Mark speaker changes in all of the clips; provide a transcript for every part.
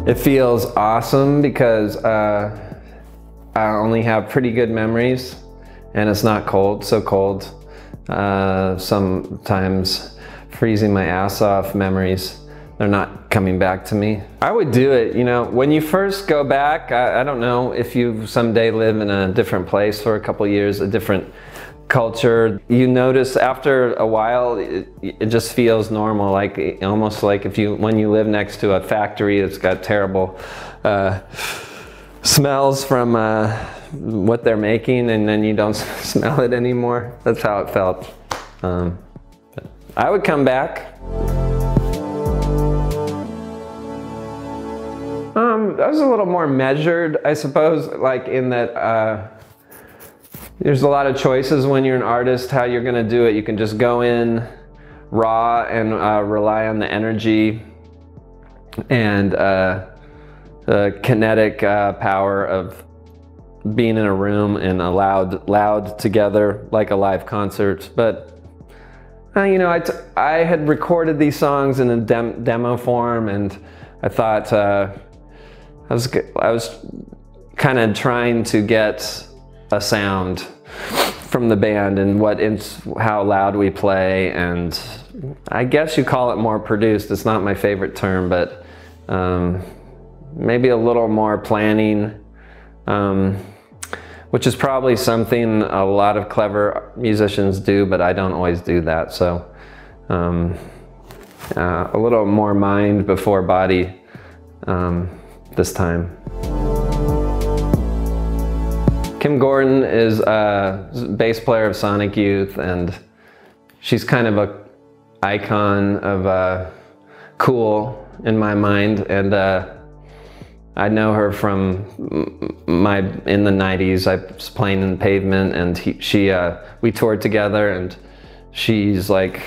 Speaker 1: It feels awesome because I only have pretty good memories, and it's not cold, so cold. Sometimes freezing my ass off memories, they're not coming back to me. I would do it, you know, when you first go back, I don't know if you someday live in a different place for a couple years, a different culture, you notice after a while it just feels normal, like almost like when you live next to a factory that's got terrible smells from what they're making, and then you don't smell it anymore. That's how it felt. But I would come back. I was a little more measured, I suppose, like in that there's a lot of choices when you're an artist, how you're gonna do it. You can just go in raw and rely on the energy and the kinetic power of being in a room and loud together like a live concert. But you know, I had recorded these songs in a demo form, and I thought I was kind of trying to get a sound from the band and how loud we play, and I guess you call it more produced. It's not my favorite term, but maybe a little more planning, which is probably something a lot of clever musicians do, but I don't always do that. So a little more mind before body this time. Kim Gordon is a bass player of Sonic Youth, and she's kind of an icon of cool in my mind, and I know her from in the 90s. I was playing in Pavement, and we toured together, and she's like,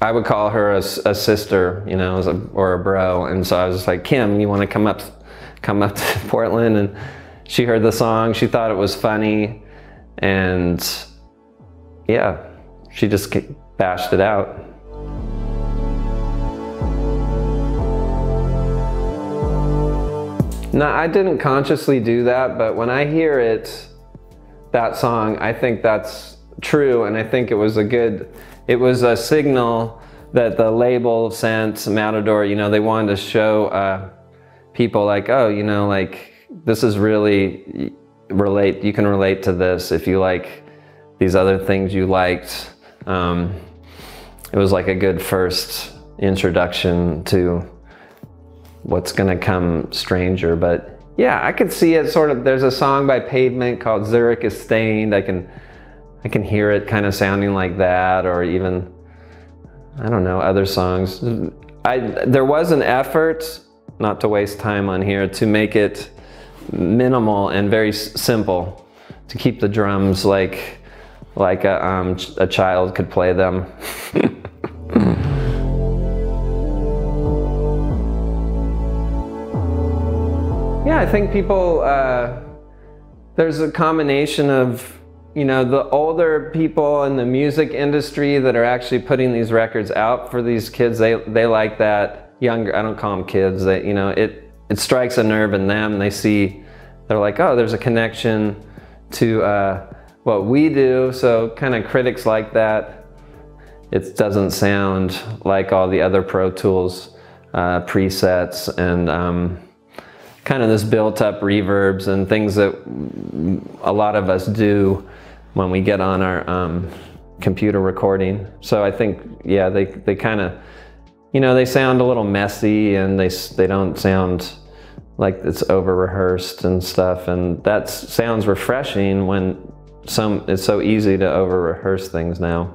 Speaker 1: I would call her a sister, you know, or a bro. And so I was just like, Kim, you want to come up to Portland? And she heard the song, she thought it was funny, and yeah, she just bashed it out. No, I didn't consciously do that, but when I hear that song, I think that's true, and I think it was a signal that the label sent Matador, you know, they wanted to show people like, oh, you know, like, this is really you can relate to this if you like these other things you liked. It was like a good first introduction to what's gonna come stranger. But yeah, I could see it sort of. There's a song by Pavement called Zurich is Stained. I can hear it kind of sounding like that, or even, I don't know, other songs. There was an effort, not to waste time on here, to make it minimal and very simple, to keep the drums like a child could play them. Yeah, I think people, there's a combination of, you know, the older people in the music industry that are actually putting these records out for these kids. They like that. Younger, I don't call them kids, that, you know, it strikes a nerve in them. They're like, oh, there's a connection to what we do. So kind of critics like that. It doesn't sound like all the other Pro Tools presets and kind of this built-up reverbs and things that a lot of us do when we get on our computer recording. So I think, yeah, they kind of, you know, they sound a little messy, and they don't sound like it's over-rehearsed and stuff, and that sounds refreshing when it's so easy to over-rehearse things now.